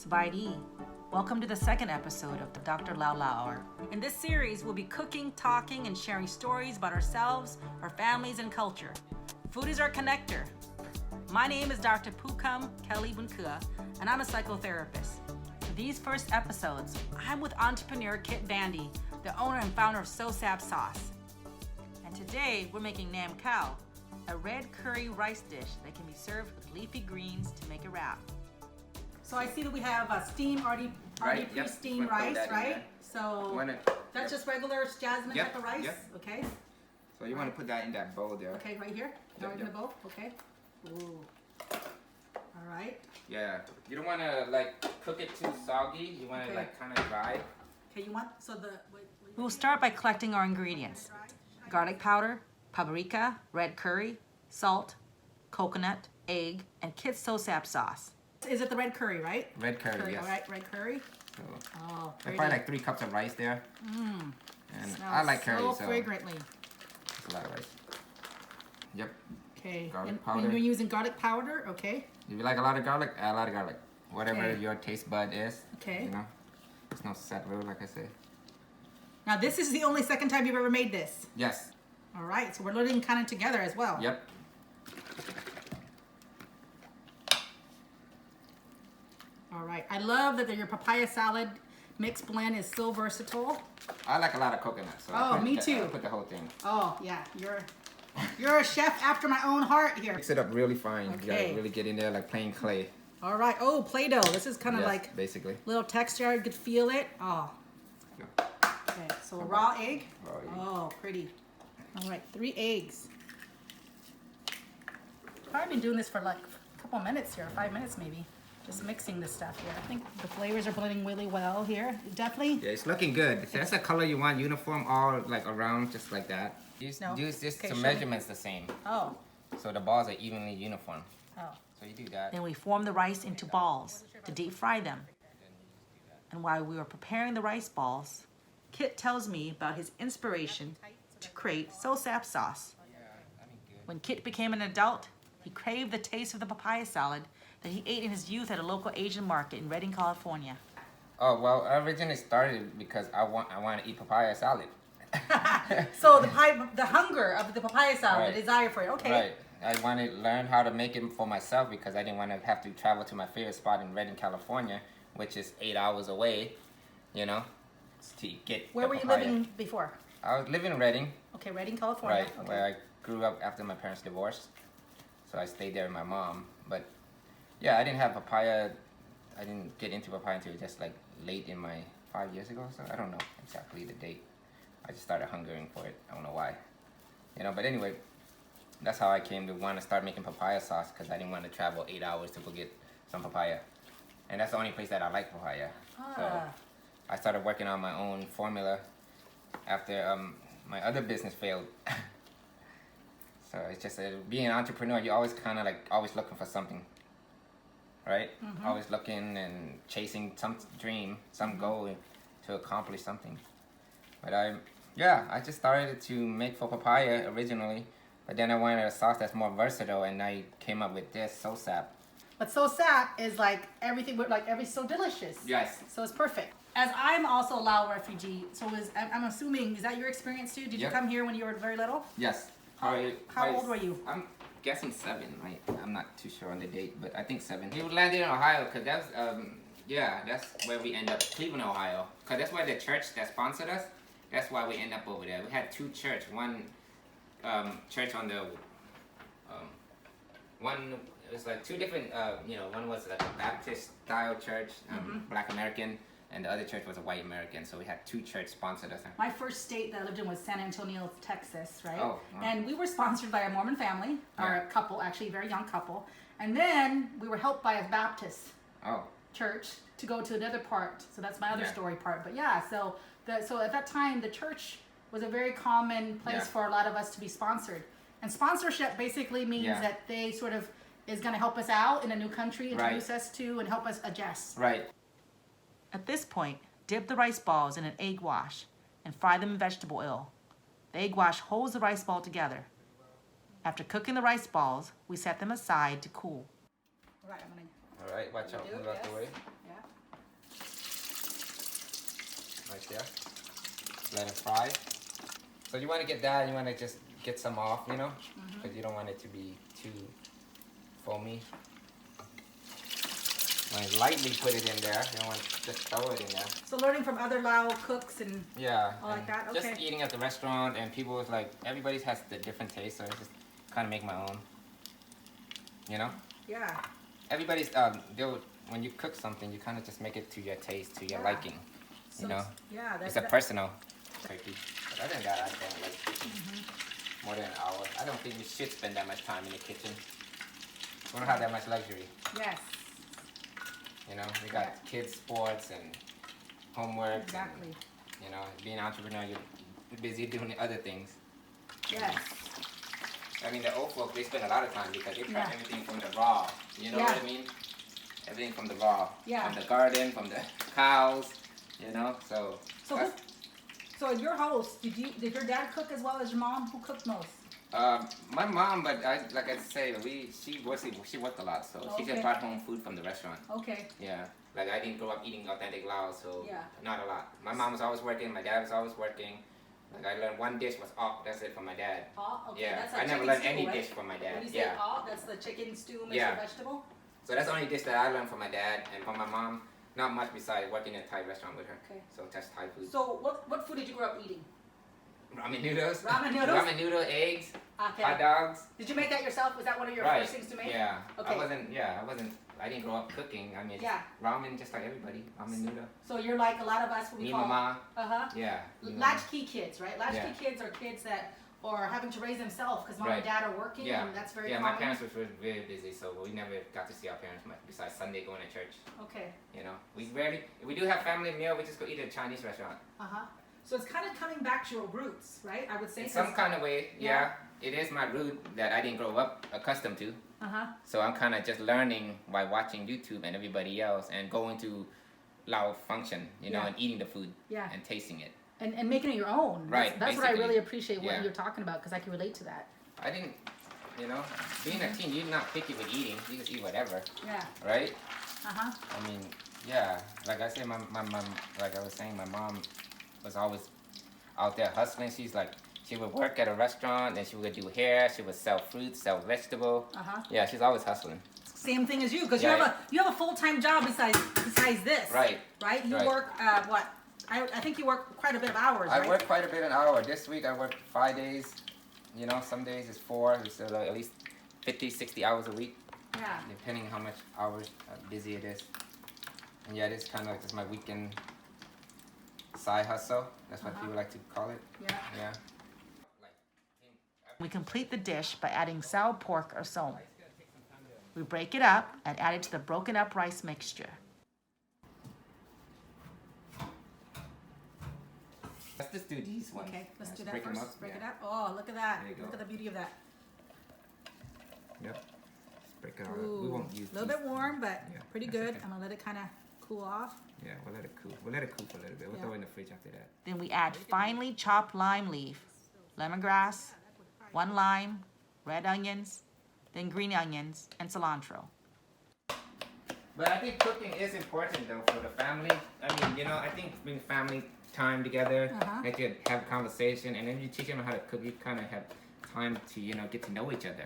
Sabaidi. Welcome to the second episode of the Dr. Lao Lao'd Hour. In this series, we'll be cooking, talking, and sharing stories about ourselves, our families, and culture. Food is our connector. My name is Dr. Pukam Kelly Bunkua, and I'm a psychotherapist. For these first episodes, I'm with entrepreneur Kit Vandy, the owner and founder of Saap sauce. And today, we're making Nam Khao, a red curry rice dish that can be served with leafy greens to make a wrap. So I see that we have already pre-steamed rice, right? So that's just regular jasmine type of rice? Yep. Okay. So you want to put that in that bowl there. Okay, right here? Right in the bowl? Okay. Ooh. All right. Yeah. You don't want to cook it too soggy. You want it kind of dry. Okay, you want, We'll start by collecting our ingredients. Garlic powder, paprika, red curry, salt, coconut, egg, and Kit's Saap sauce. Is it the red curry, right? Red curry, yes. All right, red curry. So, pretty. probably 3 cups of rice there. Mmm. And I like curry, so fragrantly. It's a lot of rice. Yep. Okay. Garlic powder. And you're using garlic powder, okay? If you like a lot of garlic, add a lot of garlic. Whatever your taste bud is. Okay. You know, there's no set rule, like I say. Now, this is the only second time you've ever made this? Yes. All right, so we're learning kind of together as well. Yep. All right. I love that your papaya salad mixed blend is so versatile. I like a lot of coconut, so me too. I put the whole thing. Oh yeah, you're a chef after my own heart here. Mix it up really fine. Okay. You gotta really get in there like plain clay. All right. Oh, Play-Doh. This is kind of like basically little texture. I could feel it. Oh. Yeah. Okay. So a raw egg. Raw egg. Oh, pretty. All right. 3 eggs. I've been doing this for like a couple minutes here, 5 minutes maybe. Just mixing this stuff here. I think the flavors are blending really well here. Definitely. Yeah, it's looking good. If that's the color you want, uniform all around, just like that. Use this so measurements the same. Oh. So the balls are evenly uniform. Oh. So you do that. Then we form the rice into balls to deep fry them. And while we were preparing the rice balls, Kit tells me about his inspiration to create Saap sauce. When Kit became an adult, he craved the taste of the papaya salad that he ate in his youth at a local Asian market in Redding, California. Oh, well, I originally started because I want to eat papaya salad. So the hunger of the papaya salad, the desire for it, okay. Right. I wanted to learn how to make it for myself because I didn't want to have to travel to my favorite spot in Redding, California, which is 8 hours away, to get Where were you living before? I was living in Redding. Okay, Redding, California. Right, where I grew up after my parents divorced. So I stayed there with my mom. But yeah, I didn't have papaya. I didn't get into papaya until just late in my 5 years ago. So I don't know exactly the date. I just started hungering for it. I don't know why. But anyway, that's how I came to want to start making papaya sauce because I didn't want to travel 8 hours to go get some papaya. And that's the only place that I like papaya. So I started working on my own formula after my other business failed. So it's just being an entrepreneur, you're always kind of always looking for something, right? Mm-hmm. Always looking and chasing some dream, some goal to accomplish something. But I just started to make for papaya originally, but then I wanted a sauce that's more versatile, and I came up with this Saap. But Saap is everything, so delicious. Yes. So it's perfect. As I'm also a Lao refugee, so I'm assuming, is that your experience too? Did you come here when you were very little? Yes. How old were you? I'm guessing 7, right? I'm not too sure on the date, but I think 7. We landed in Ohio because that's where we end up, Cleveland, Ohio. Because that's where the church that sponsored us, that's why we end up over there. We had 2 churches. One church on the, one, it was 2 different, one was a Baptist style church, Black American, and the other church was a white American, so we had 2 churches sponsored us. My first state that I lived in was San Antonio, Texas, right? Oh, wow. And we were sponsored by a Mormon family, or a couple, actually a very young couple. And then we were helped by a Baptist church to go to another part. So that's my other story part. But yeah, so at that time, the church was a very common place for a lot of us to be sponsored. And sponsorship basically means that they sort of is going to help us out in a new country, introduce us to, and help us adjust. Right. At this point, dip the rice balls in an egg wash and fry them in vegetable oil. The egg wash holds the rice ball together. After cooking the rice balls, we set them aside to cool. All right, All right, watch out, move out the way. Yeah. right there. Let it fry. So you want to get that, you want to just get some off, you know, because you don't want it to be too foamy. Want to lightly put it in there. You don't want to just throw it in there. So learning from other Lao cooks and all like that. Okay. Just eating at the restaurant, and people was like, everybody has the different taste, so I just kind of make my own. You know? Yeah. Everybody's when you cook something, you kind of just make it to your taste, to your liking. So you know? Yeah. It's a personal turkey. But other than that, I don't like more than an hour. I don't think we should spend that much time in the kitchen. We don't have that much luxury. Yes. You know, we got kids' sports and homework. Exactly. And, you know, being an entrepreneur, you're busy doing other things. Yes. I mean, the old folk, they spend a lot of time because they try everything from the raw. You know what I mean? Everything from the raw. Yeah. From the garden, from the cows, you know, so. So in your house, did your dad cook as well as your mom? Who cooked most? My mom, but like I say, she worked a lot, so she just brought home food from the restaurant. Okay. Yeah, like I didn't grow up eating authentic Lao, so not a lot. My mom was always working, my dad was always working. Like I learned one dish was that's it from my dad. Okay. Yeah, that's I never learned any dish from my dad. When you say that's the chicken stew mixed with vegetable? So that's the only dish that I learned from my dad and from my mom. Not much besides working in a Thai restaurant with her. Okay. So that's Thai food. So what food did you grow up eating? Ramen noodles. Ramen noodles? Ramen noodle, eggs, hot dogs. Did you make that yourself? Was that one of your first things to make? Yeah. Okay. I didn't grow up cooking. I mean, ramen just like everybody. Ramen noodle. So you're like a lot of us, what we call... mama. Yeah. Latchkey kids, right? Latchkey kids are kids that are having to raise themselves because mom and dad are working and that's very common. My parents were very busy, so we never got to see our parents much besides Sunday going to church. Okay. You know, if we do have family meal, we just go eat at a Chinese restaurant. So it's kind of coming back to your roots, right? I would say. In some kind of way, yeah. It is my root that I didn't grow up accustomed to. So I'm kind of just learning by watching YouTube and everybody else and going to Lao function, you know, and eating the food and tasting it. And making it your own. Right. That's what I really appreciate what you're talking about because I can relate to that. I didn't, you know, being a teen, you're not picky with eating. You just eat whatever. Yeah. Right? I mean, like I said, my like I was saying, my mom was always out there hustling. She would work at a restaurant, then she would do hair, she would sell fruits, sell vegetable. Yeah, she's always hustling. Same thing as you, because you have a full-time job besides this. Right. Right? You work what? I think you work quite a bit of hours, right? I work quite a bit an hour. This week I worked 5 days. You know, some days it's 4. It's at least 50, 60 hours a week. Yeah. Depending how much hours busy it is. And yeah, this is kind of like just my weekend side hustle. That's what people like to call it. Yeah. Yeah. We complete the dish by adding sao pork or som. We break it up and add it to the broken up rice mixture. Let's just do these ones. Okay, let's do that first. Break it up. Oh, look at that. Look at the beauty of that. Yep. Let's break it all up. We won't use a little bit warm, but pretty good. I'm going to let it kind of cool off. Yeah, we'll let it cool. We'll let it cool for a little bit. We'll throw it in the fridge after that. Then we add finely chopped lime leaf, lemongrass, 1 lime, red onions, then green onions, and cilantro. But I think cooking is important though for the family. I mean, you know, I think being family time together, they could have a conversation, and then you teach them how to cook, you kind of have time to, you know, get to know each other.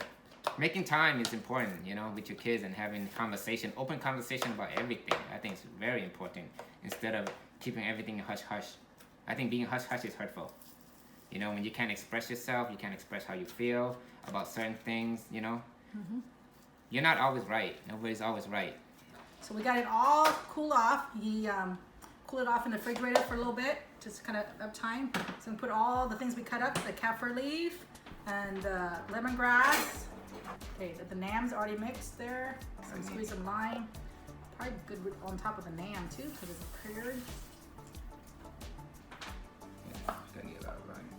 Making time is important, you know, with your kids and having conversation, open conversation about everything. I think it's very important instead of keeping everything hush-hush. I think being hush-hush is hurtful. You know, when you can't express yourself, you can't express how you feel about certain things, you know. You're not always right. Nobody's always right. So we got it all cool off. He cooled it off in the refrigerator for a little bit, just kind of up time. So we put all the things we cut up, the kaffir leaf and lemongrass. Okay, the nam's already mixed there. So squeeze some lime. Probably good on top of the nam too, because it's cured. Yeah, gonna need a lot of lime.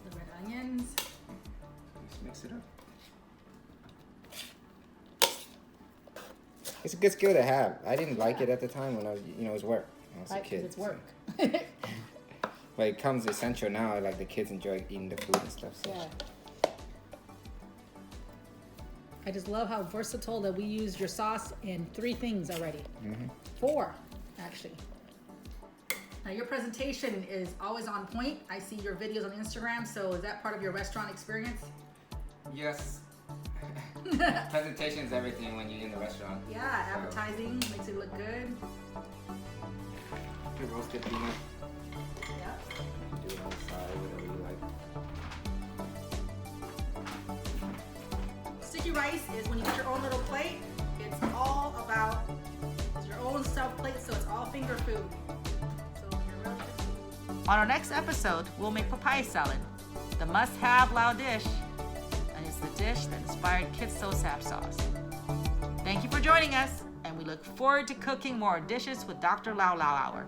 The red onions. Just mix it up. It's a good skill to have. I didn't like it at the time when I was, you know, it was work. I was a kid. It's work. So. But it comes essential now. Like the kids enjoy eating the food and stuff. So. Yeah. I just love how versatile that we used your sauce in 3 things already. 4, actually. Now your presentation is always on point. I see your videos on Instagram, so is that part of your restaurant experience? Yes. Presentation is everything when you're in the restaurant. Yeah, appetizing, makes it look good. The roasted peanut. Yeah. Do it on the side, whatever you like. Sticky rice is when you get your own little plate. It's all about your own self plate, so it's all finger food. So you're really good. On our next episode, we'll make papaya salad, the must-have Lao dish, and it's the dish that inspired Kit's Saap sauce. Thank you for joining us, and we look forward to cooking more dishes with Dr. Lao Hour.